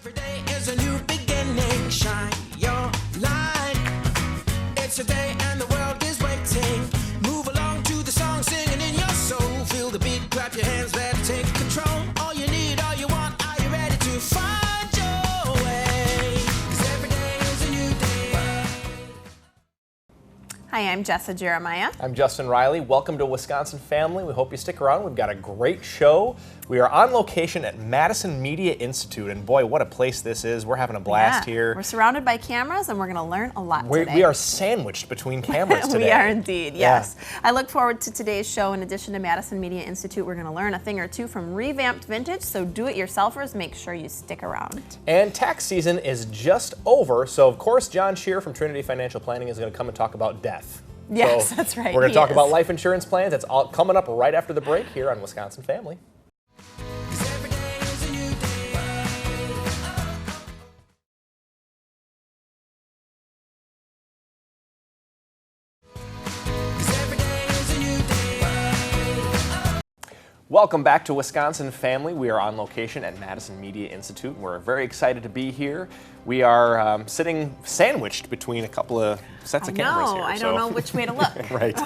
Every day is a new beginning. Shine your light. It's a day and the world is waiting. Move along to the song, singing in your soul. Feel the beat, clap your hands, let's take control. All you need, all you want, are you ready to find your way? 'Cause every day is a new day. Hi, I'm Jessa Jeremiah. I'm Justin Riley. Welcome to Wisconsin Family. We hope you stick around. We've got a great show. We are on location at Madison Media Institute, and boy, what a place this is. We're having a blast here. We're surrounded by cameras, and we're going to learn a lot today. We are sandwiched between cameras today. We are indeed, yes. Yeah. I look forward to today's show. In addition to Madison Media Institute, we're going to learn a thing or two from revamped vintage, so do-it-yourselfers, make sure you stick around. And tax season is just over, so of course John Shear from Trinity Financial Planning is going to come and talk about death. Yes, so that's right. We're going to talk about life insurance plans. That's all coming up right after the break here on Wisconsin Family. Welcome back to Wisconsin Family. We are on location at Madison Media Institute. We're very excited to be here. We are sitting sandwiched between a couple of sets of cameras here. I don't know which way to look. Right.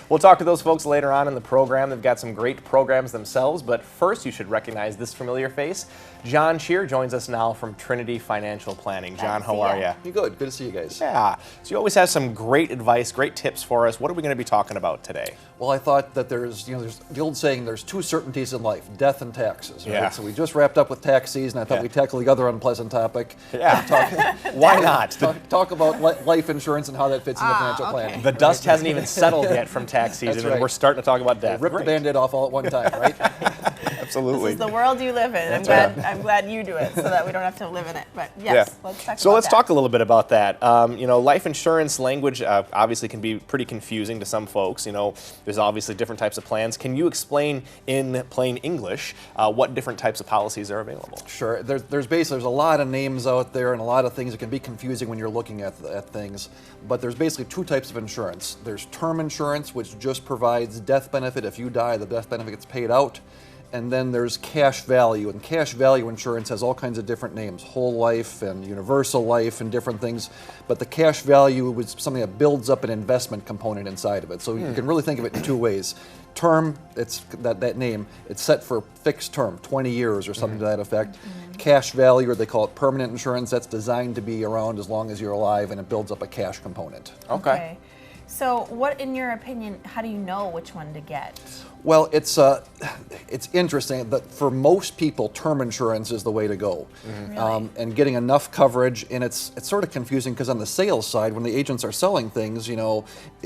We'll talk to those folks later on in the program. They've got some great programs themselves, but first you should recognize this familiar face. John Shear joins us now from Trinity Financial Planning. John, how are you? You good? Good to see you guys. Yeah. So you always have some great advice, great tips for us. What are we going to be talking about today? Well, I thought that there's the old saying, there's two certainties in life, death and taxes. Right? Yeah. So we just wrapped up with tax season. I thought we'd tackle the other unpleasant topic. Yeah. Why not? Talk about life insurance and how that fits into financial planning. The dust hasn't even settled yet from tax season, and we're starting to talk about death. Rip the Band-Aid off all at one time, right? Absolutely. This is the world you live in. I'm glad you do it so that we don't have to live in it. But yes, let's talk about that. So let's talk a little bit about that. Life insurance language obviously can be pretty confusing to some folks. There's obviously different types of plans. Can you explain in plain English what different types of policies are available? Sure. There's a lot of names out there and a lot of things that can be confusing when you're looking at things. But there's basically two types of insurance. There's term insurance, which just provides death benefit. If you die, the death benefit gets paid out. And then there's cash value, and cash value insurance has all kinds of different names, whole life and universal life and different things, but the cash value is something that builds up an investment component inside of it. So you can really think of it in two ways. Term, it's that name, it's set for fixed term, 20 years or something to that effect. Cash value, or they call it permanent insurance, that's designed to be around as long as you're alive, and it builds up a cash component. Okay. So what, in your opinion, how do you know which one to get? Well, it's interesting that for most people, term insurance is the way to go. Really? And getting enough coverage, and it's sort of confusing because on the sales side, when the agents are selling things,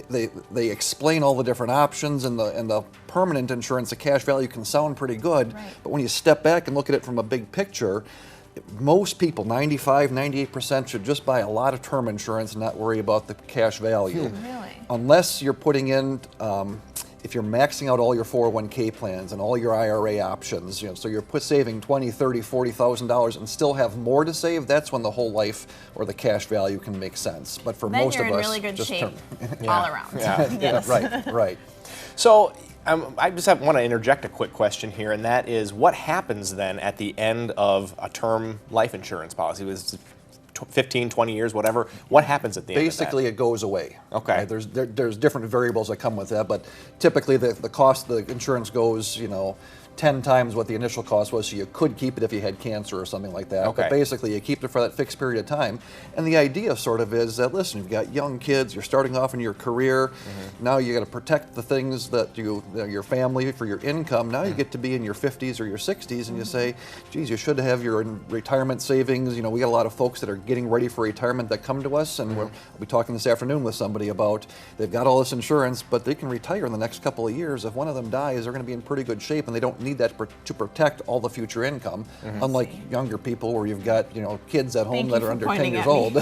they explain all the different options, and the permanent insurance, the cash value can sound pretty good, but when you step back and look at it from a big picture, most people, 98% should just buy a lot of term insurance and not worry about the cash value. Really? Unless you're putting in, if you're maxing out all your 401k plans and all your IRA options, so you're saving $20,000, $30,000, $40,000 and still have more to save, that's when the whole life or the cash value can make sense. But for most of us, then you're in really good shape all around. Yes. Right. So I just want to interject a quick question here, and that is, what happens then at the end of a term life insurance policy? It was 15, 20 years, whatever. What happens at the end of that? Basically, it goes away. Okay. Right? There's different variables that come with that, but typically the cost of the insurance goes, 10 times what the initial cost was, so you could keep it if you had cancer or something like that. Okay. But basically, you keep it for that fixed period of time. And the idea sort of is that, listen, you've got young kids, you're starting off in your career, now you got to protect the things that your family, for your income. Now you get to be in your 50s or your 60s, and you say, geez, you should have your retirement savings. We got a lot of folks that are getting ready for retirement that come to us, and we'll be talking this afternoon with somebody about, they've got all this insurance, but they can retire in the next couple of years. If one of them dies, they're going to be in pretty good shape, and they don't need that to protect all the future income, unlike younger people where you've got kids at home that are under 10 years old.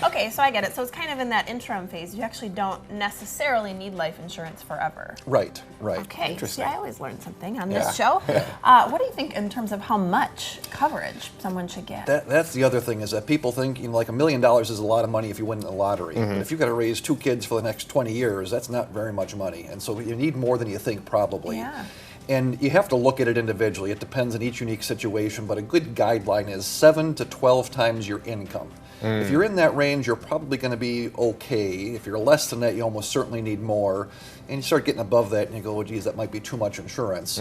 Okay, so I get it. So it's kind of in that interim phase. You actually don't necessarily need life insurance forever. Right. Okay. Interesting. See, I always learn something on this show. What do you think in terms of how much coverage someone should get? That's the other thing, is that people think like $1 million is a lot of money if you win the lottery. But if you've got to raise 2 kids for the next 20 years, that's not very much money. And so you need more than you think, probably. Yeah. And you have to look at it individually. It depends on each unique situation, but a good guideline is 7 to 12 times your income. If you're in that range, you're probably going to be okay. If you're less than that, you almost certainly need more. And you start getting above that, and you go, "Well, geez, that might be too much insurance."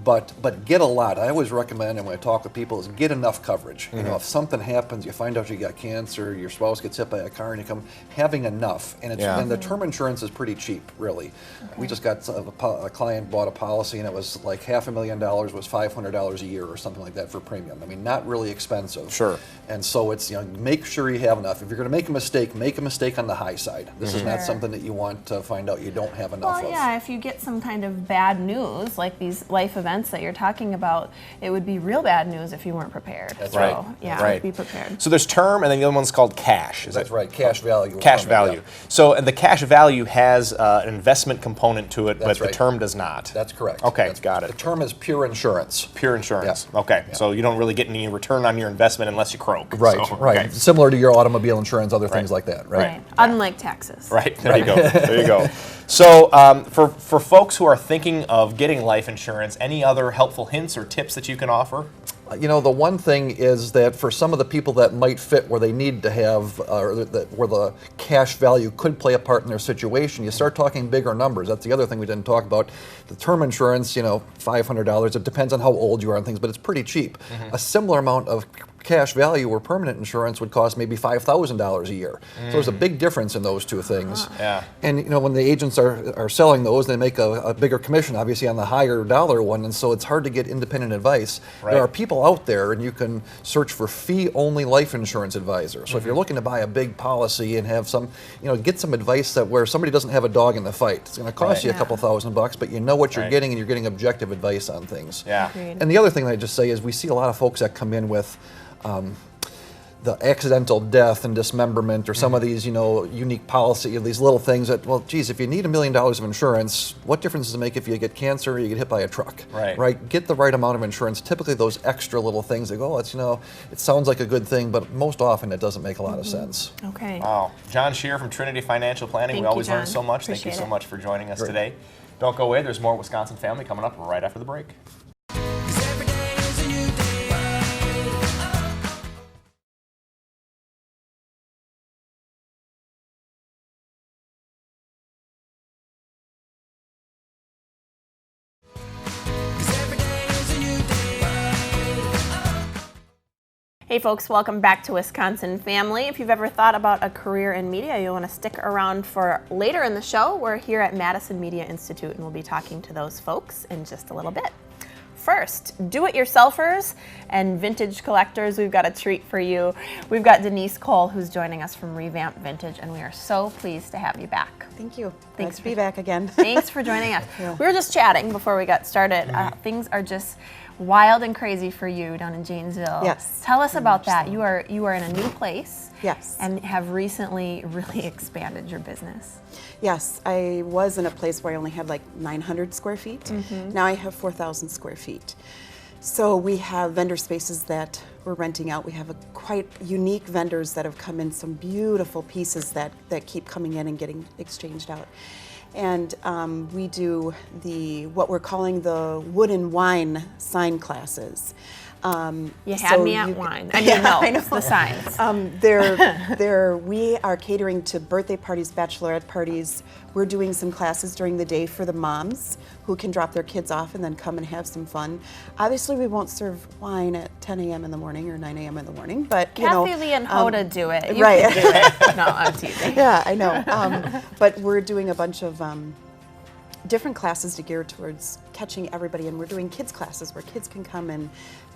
But get a lot. I always recommend, and when I talk with people, is get enough coverage. You know, if something happens, you find out you got cancer, your spouse gets hit by a car, and you come having enough. And it's and the term insurance is pretty cheap, really. We just got a client bought a policy, and it was like $500,000 was $500 a year or something like that for premium. I mean, not really expensive. Sure. And so it's, you know, make sure you have enough. If you're going to make a mistake on the high side. This is not something that you want to find out you don't have enough of. Well, yeah, if you get some kind of bad news, like these life events that you're talking about, it would be real bad news if you weren't prepared. That's so, right. Yeah, Right. be prepared. So there's term, and then the other one's called cash. Is That's that right, cash value. cash from it, value? yeah. So, and the cash value has an investment component to it, That's but right. the term does not. That's correct. Okay, That's- got it. The term is pure insurance. Pure insurance. Yeah. Okay, Yeah. so you don't really get any return on your investment unless you croak. Right, So, right. okay. Similar to your automobile insurance, other things like that, right? Right. Unlike taxes. Right, there you go. There you go. So, for folks who are thinking of getting life insurance, any other helpful hints or tips that you can offer? You know, the one thing is that for some of the people that might fit where they need to have, where the cash value could play a part in their situation, you start talking bigger numbers. That's the other thing we didn't talk about. The term insurance, you know, $500. It depends on how old you are and things, but it's pretty cheap. A similar amount of cash value or permanent insurance would cost maybe $5,000 a year. So there's a big difference in those two things. Yeah. And you know, when the agents are selling those, they make a bigger commission, obviously, on the higher dollar one, and so it's hard to get independent advice. Right. There are people out there, and you can search for fee-only life insurance advisors. So if you're looking to buy a big policy and have some, you know, get some advice that where somebody doesn't have a dog in the fight. It's going to cost Right. you a couple $1,000, but you know what you're Right. getting, and you're getting objective advice on things. Yeah. Agreed. And the other thing that I just say is we see a lot of folks that come in with the accidental death and dismemberment or some of these, you know, unique policy, these little things that, well, geez, if you need $1 million of insurance, what difference does it make if you get cancer or you get hit by a truck? Right. Right? Get the right amount of insurance. Typically those extra little things that go, oh, it's, you know, it sounds like a good thing, but most often it doesn't make a lot of sense. Okay. Wow. John Shear from Trinity Financial Planning. Thank We you, always learn John. so much. Thank you Appreciate so it. much for joining us Great. today. Don't go away. There's more Wisconsin Family coming up right after the break. 'Cause every day is a new day. Hey folks, welcome back to Wisconsin Family. If you've ever thought about a career in media, you'll want to stick around for later in the show. We're here at Madison Media Institute and we'll be talking to those folks in just a little bit. First, do-it-yourselfers and vintage collectors, we've got a treat for you. We've got Denise Cole, who's joining us from Revamp Vintage, and we are so pleased to have you back. Thank you. Thanks Thanks to for- be back again. Thanks for joining us. We were just chatting before we got started. Things are just wild and crazy for you down in Janesville. Yes, Tell us very about much that. so. You are in a new place. Yes. And have recently really expanded your business. Yes, I was in a place where I only had like 900 square feet. Mm-hmm. Now I have 4,000 square feet. So we have vendor spaces that we're renting out. We have quite unique vendors that have come in, some beautiful pieces that keep coming in and getting exchanged out. And we do what we're calling the wood and wine sign classes. You had me at wine. I mean, no, I know. it's the signs. We are catering to birthday parties, bachelorette parties. We're doing some classes during the day for the moms who can drop their kids off and then come and have some fun. Obviously, we won't serve wine at 10 a.m. in the morning or 9 a.m. in the morning, but you know. Kathy Lee and Hoda do it. You right. can do it. No, I'm teasing. Yeah, I know. But we're doing a bunch of different classes to gear towards catching everybody, and we're doing kids classes where kids can come and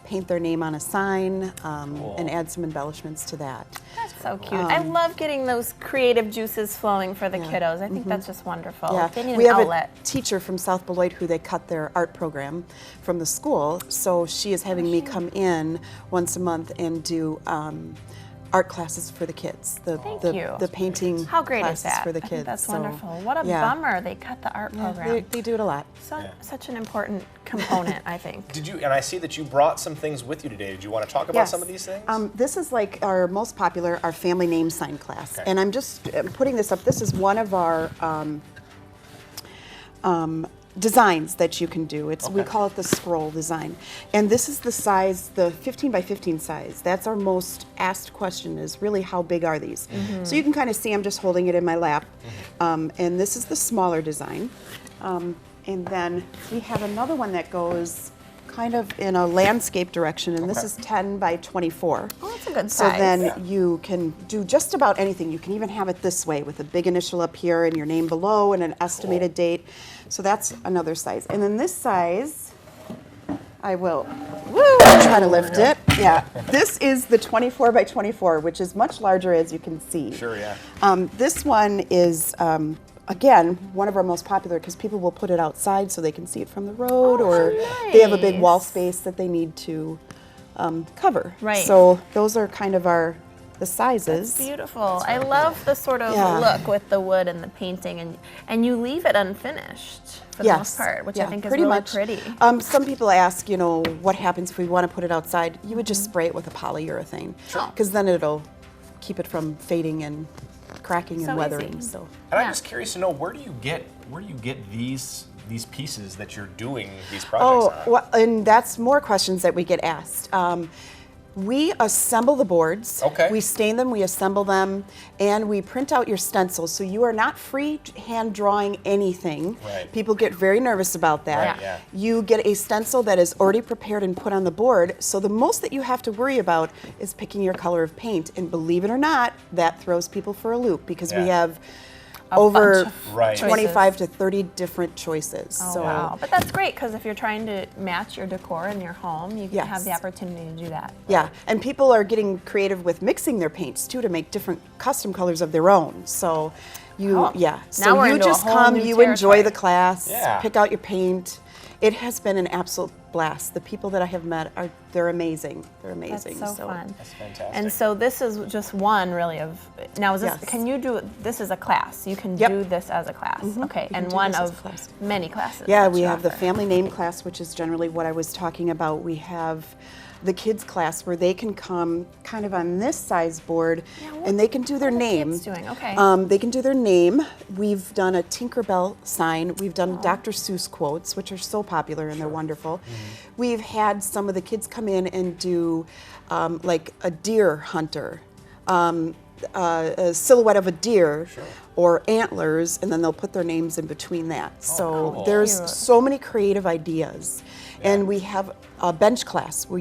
paint their name on a sign and add some embellishments to that. That's so cute. I love getting those creative juices flowing for the kiddos. I think that's just wonderful. Yeah, They need we an have outlet. a teacher from South Beloit who they cut their art program from the school, so she is having me come in once a month and do art classes for the kids. Thank you. The painting How great classes is that? for the I kids. think that's So, wonderful. What a yeah. bummer they cut the art Yeah, program. they do it a lot. Such an important component, I think. Did you? And I see that you brought some things with you today. Did you want to talk about some of these things? This is like our most popular, our family name sign class. And I'm just putting this up. This is one of our designs that you can do. We Okay. call it the scroll design. And this is the size, the 15 by 15 size. That's our most asked question, is really how big are these? So you can kind of see I'm just holding it in my lap. And this is the smaller design. And then we have another one that goes kind of in a landscape direction, and this is 10 by 24. Oh, that's a good So size. then you can do just about anything. You can even have it this way with a big initial up here and your name below and an estimated date. So that's another size. And then this size, I will try to lift it. Yeah, this is the 24 by 24, which is much larger, as you can see. Sure, yeah. This one is, again, one of our most popular because people will put it outside so they can see it from the road, or they have a big wall nice. space that they need to cover. Right. So those are kind of the sizes. Beautiful. I love the sort of Yeah. look with the wood and the painting, and you leave it unfinished for the most part, which I think is pretty really much. pretty. Some people ask, what happens if we want to put it outside? You would just spray it with a polyurethane, because then it'll keep it from fading and cracking So and weathering. easy. So And I'm Yeah. just curious to know, where do you get these pieces that you're doing these oh, projects on? well, and that's more questions that we get asked. We assemble the boards. Okay. We stain them, we assemble them, and we print out your stencils. So you are not free hand drawing anything. Right. People get very nervous about that. Right, yeah. You get a stencil that is already prepared and put on the board. So the most that you have to worry about is picking your color of paint. And believe it or not, that throws people for a loop, because we Yeah. have over bunch of Right. 25 to 30 different choices. Oh, so wow. But that's great, because if you're trying to match your decor in your home, you can have the Yes. opportunity to do that. yeah, and people are getting creative with mixing their paints too to make different custom colors of their own. So Oh, yeah. now So we're you into a just whole come, new you enjoy territory. the class, Yeah. pick out your paint. It has been an absolute blast. The people that I have met they're amazing. They're amazing. That's so fun. That's fantastic. And so this is just one really of, now is this, Yes. can you do, this is a class, you can Yep. do this as a class, okay, can and do one this as a of class. many classes. Yeah, that we you have the offer. family name class, which is generally what I was talking about. We have the kids class where they can come kind of on this size board, and they can do their What are the name. kids doing? Okay. They can do their name. We've done a Tinkerbell sign. We've done Oh. Dr. Seuss quotes, which are so popular and they're wonderful. Mm-hmm. We've had some of the kids come in and do like a deer hunter. A silhouette of a deer or antlers, and then they'll put their names in between that. So cool. there's Cute. so many creative ideas. And we have a bench class where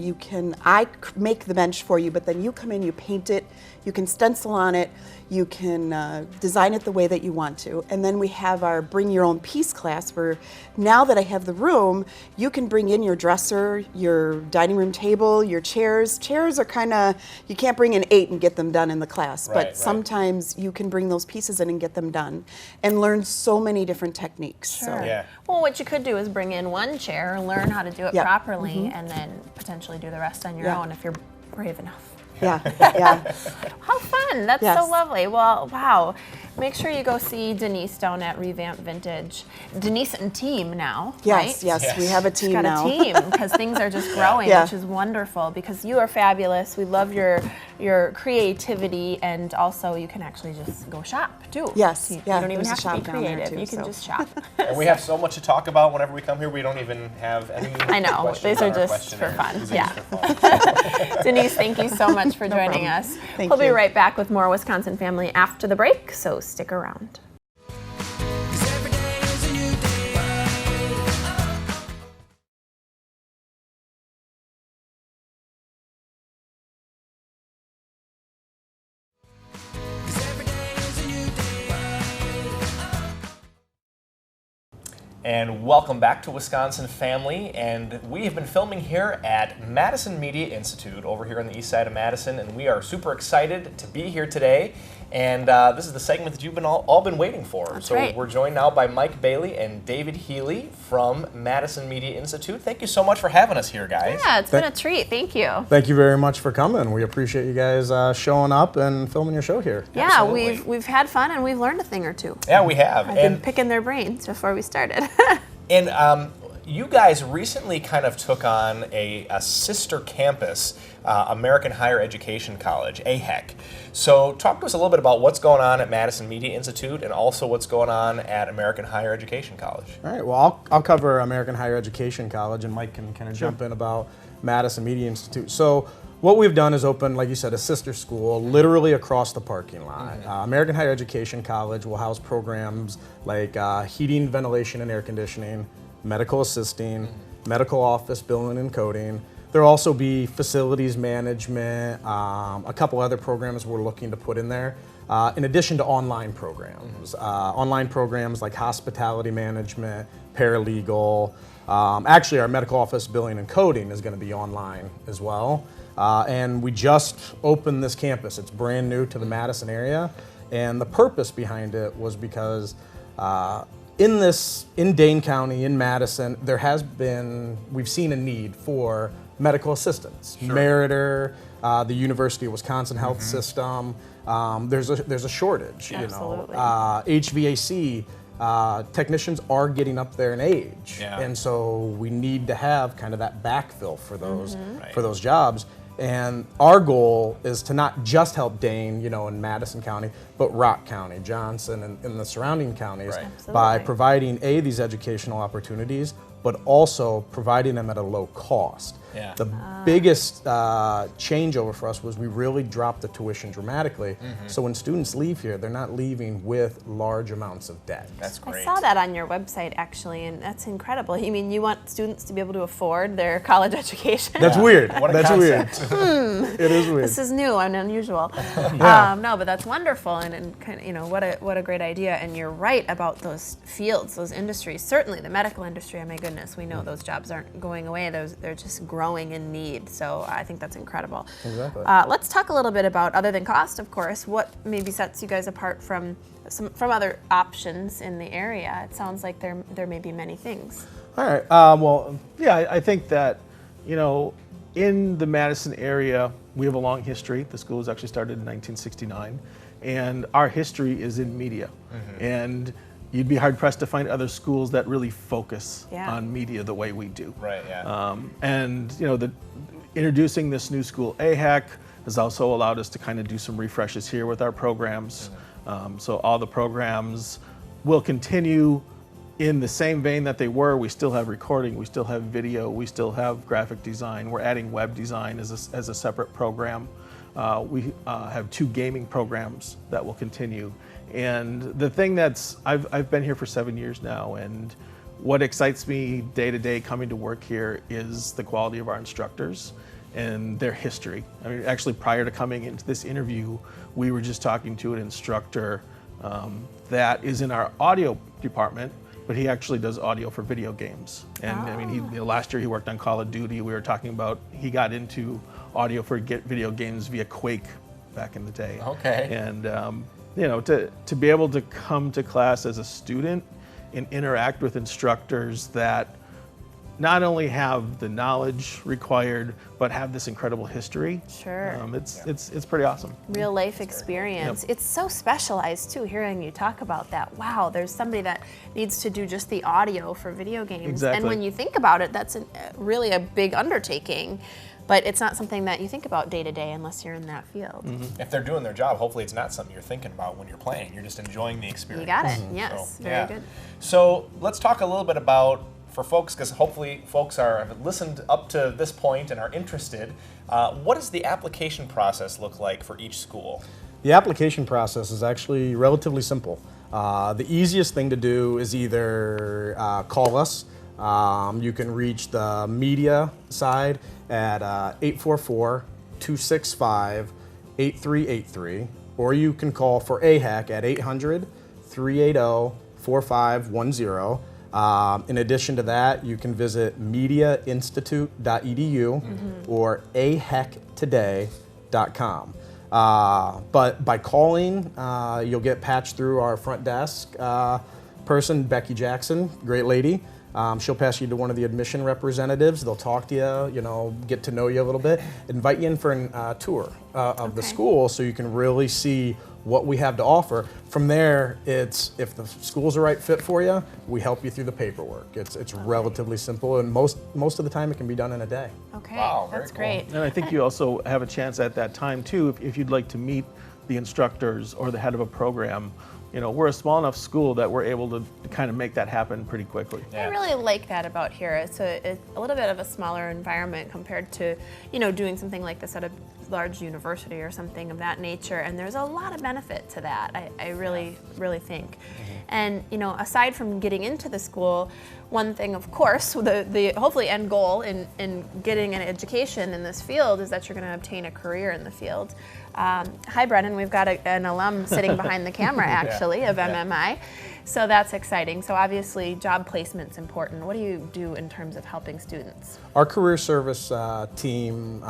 I make the bench for you, but then you come in, you paint it, you can stencil on it, you can design it the way that you want to. And then we have our bring your own piece class where now that I have the room, you can bring in your dresser, your dining room table, your chairs. Chairs are kind of, you can't bring in 8 and get them done in the class, Right, but right. sometimes you can bring those pieces in and get them done and learn so many different techniques. Sure. So. Yeah. Well, what you could do is bring in one chair, learn how to do it Yeah. properly, and then potentially do the rest on your Yeah. own if you're brave enough. Yeah, yeah. How fun! That's Yes. so lovely. Well, wow. Make sure you go see Denise down at Revamp Vintage. Denise and team now, right? Yes, yes, Yes. we have a She's team got now. a team because things are just growing, Yeah. which is wonderful because you are fabulous. We love your creativity, and also you can actually just go shop too. Yes, You, yeah, you don't even there's a have to be shop down there, creative. too, You can so. just shop. And we have so much to talk about whenever we come here. We don't even have any. I know, questions these are on our just for questionnaire. fun, These are yeah. just for fun. Denise, thank you so much for joining problem. us. Thank we'll be you. right back with more Wisconsin Family after the break, so stick around. 'Cause every day is a new day. And welcome back to Wisconsin Family. And we have been filming here at Madison Media Institute over here on the east side of Madison. And we are super excited to be here today. And this is the segment that you've been all been waiting for. That's so right. we're joined now by Mike Bailey and David Healy from Madison Media Institute. Thank you so much for having us here, guys. Yeah, it's been a treat. Thank you. Thank you very much for coming. We appreciate you guys showing up and filming your show here. Yeah, Absolutely. we've had fun and we've learned a thing or two. Yeah, we have. I've been picking their brains before we started. And you guys recently kind of took on a sister campus, American Higher Education College, AHEC. So talk to us a little bit about what's going on at Madison Media Institute and also what's going on at American Higher Education College. All right, well, I'll cover American Higher Education College, and Mike can kind of jump in about Madison Media Institute. So what we've done is open, like you said, a sister school literally across the parking lot. American Higher Education College will house programs like heating, ventilation, and air conditioning, medical assisting, medical office billing and coding. There'll also be facilities management, a couple other programs we're looking to put in there, in addition to online programs. Online programs like hospitality management, paralegal. Actually, our medical office billing and coding is going to be online as well. And we just opened this campus. It's brand new to the Madison area. And the purpose behind it was because in Dane County, in Madison, we've seen a need for medical assistants. Meritor, the University of Wisconsin Health System, there's a shortage. Absolutely. HVAC, technicians are getting up there in age. Yeah. And so we need to have kind of that backfill for those jobs. And our goal is to not just help Dane, in Madison County, but Rock County, Johnson, and the surrounding counties by Absolutely. providing these educational opportunities, but also providing them at a low cost. Yeah. The biggest changeover for us was we really dropped the tuition dramatically. So when students leave here, they're not leaving with large amounts of debt. That's great. I saw that on your website, actually, and that's incredible. You mean you want students to be able to afford their college education? That's weird. What a That's concept. weird. It is weird. This is new and unusual. No, but that's wonderful, and kind of, what a great idea. And you're right about those fields, those industries. Certainly, the medical industry. Oh my goodness, we know those jobs aren't going away. They're just growing in need. So I think that's incredible. Exactly. Let's talk a little bit about, other than cost, of course, what maybe sets you guys apart from other options in the area. It sounds like there may be many things. All right. I think that, in the Madison area, we have a long history. The school was actually started in 1969, and our history is in media. And you'd be hard pressed to find other schools that really focus on media the way we do. Right, yeah. Introducing this new school, AHEC, has also allowed us to kind of do some refreshes here with our programs. So all the programs will continue in the same vein that they were. We still have recording, we still have video, we still have graphic design. We're adding web design as a separate program. We have 2 gaming programs that will continue. And the thing I've been here for 7 years now, and what excites me day to day coming to work here is the quality of our instructors and their history. I mean, actually, prior to coming into this interview, we were just talking to an instructor that is in our audio department, but he actually does audio for video games. And I mean, last year he worked on Call of Duty. We were talking about he got into audio for video games via Quake back in the day. Okay. And to be able to come to class as a student and interact with instructors that not only have the knowledge required, but have this incredible history. Sure. It's pretty awesome. Real life experience. It's so specialized too, hearing you talk about that. Wow, there's somebody that needs to do just the audio for video games. Exactly. And when you think about it, that's really a big undertaking. But it's not something that you think about day to day unless you're in that field. If they're doing their job, hopefully it's not something you're thinking about when you're playing. You're just enjoying the experience. You got it. Yes. So, Very good. So let's talk a little bit about, for folks, because hopefully folks have listened up to this point and are interested, what does the application process look like for each school? The application process is actually relatively simple. The easiest thing to do is either call us. You can reach the media side at 844-265-8383, or you can call for AHEC at 800-380-4510. In addition to that, you can visit mediainstitute.edu or ahectoday.com. But by calling, you'll get patched through our front desk person, Becky Jackson, great lady. She'll pass you to one of the admission representatives. They'll talk to you, get to know you a little bit, invite you in for a tour of the school so you can really see what we have to offer. From there, it's if the school's the right fit for you, we help you through the paperwork. It's relatively simple, and most of the time it can be done in a day. Okay, Wow, very that's cool. great. And I think you also have a chance at that time too, if you'd like to meet the instructors or the head of a program. You know, we're a small enough school that we're able to kind of make that happen pretty quickly. I really like that about here. It's a little bit of a smaller environment compared to, doing something like this at a large university or something of that nature. And there's a lot of benefit to that, I really, really think. And, aside from getting into the school, one thing, of course, the hopefully end goal in getting an education in this field is that you're going to obtain a career in the field. Hi, Brennan. We've got an alum sitting behind the camera, actually, of MMI. So that's exciting. So obviously, job placement's important. What do you do in terms of helping students? Our career service team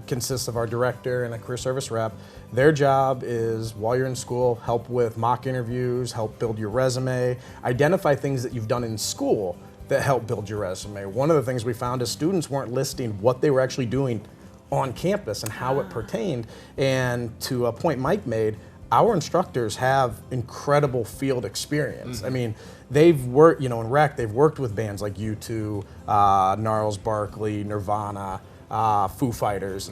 consists of our director and a career service rep. Their job is, while you're in school, help with mock interviews, help build your resume, identify things that you've done in school that help build your resume. One of the things we found is students weren't listing what they were actually doing on campus and how it pertained. And to a point Mike made, our instructors have incredible field experience. I mean, they've worked, in rec, they've worked with bands like U2, Gnarls Barkley, Nirvana, Foo Fighters,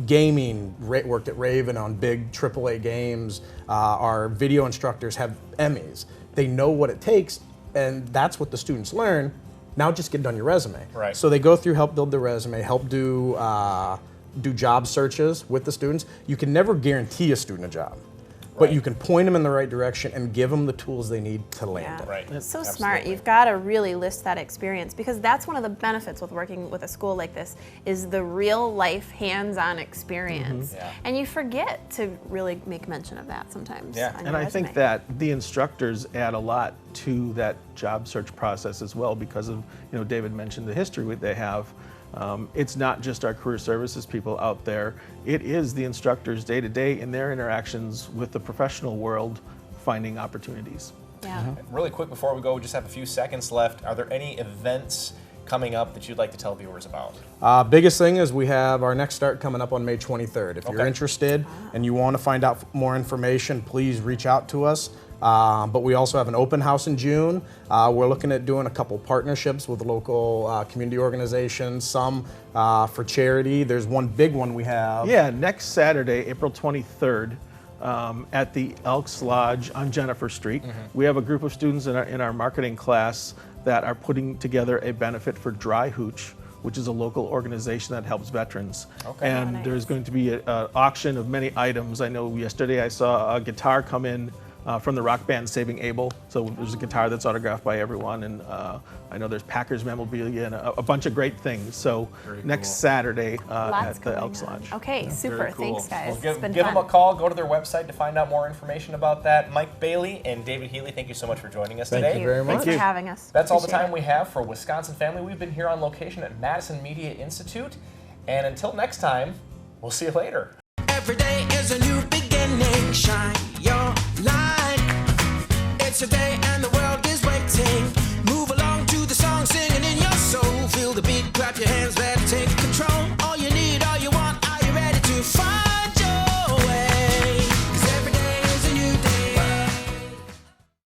gaming, worked at Raven on big AAA games. Our video instructors have Emmys. They know what it takes, and that's what the students learn. Now just get it on your resume. Right. So they go through, help build the resume, help do job searches with the students. You can never guarantee a student a job, but you can point them in the right direction and give them the tools they need to land it. Right. So smart. You've got to really list that experience, because that's one of the benefits with working with a school like this is the real life hands-on experience. Yeah. And you forget to really make mention of that sometimes. Yeah. on And your I think resume. that the instructors add a lot to that job search process as well, because of, David mentioned the history they have. It's not just our career services people out there. It is the instructors day to day in their interactions with the professional world finding opportunities. Yeah. Really quick before we go, we just have a few seconds left. Are there any events coming up that you'd like to tell viewers about? Biggest thing is we have our next start coming up on May 23rd. If you're Okay. interested and you want to find out more information, please reach out to us. But we also have an open house in June. We're looking at doing a couple partnerships with local community organizations, some for charity. There's one big one we have. Yeah, next Saturday, April 23rd, at the Elks Lodge on Jennifer Street. We have a group of students in our marketing class that are putting together a benefit for Dry Hooch, which is a local organization that helps veterans. Okay. And nice. there's going to be an auction of many items. I know yesterday I saw a guitar come in from the rock band Saving Abel. So there's a guitar that's autographed by everyone, and I know there's Packers memorabilia and a bunch of great things. So next Saturday Lots at the going Elks on. Lodge. Okay, super. Very cool. Thanks, guys. Well, It's been give fun. them a call, go to their website to find out more information about that. Mike Bailey and David Healy, thank you so much for joining us today. Thank you very much. Thanks for having us. That's all the Appreciate time we have for Wisconsin Family. We've been here on location at Madison Media Institute. And until next time, we'll see you later. Every day is a new beginning. Shine your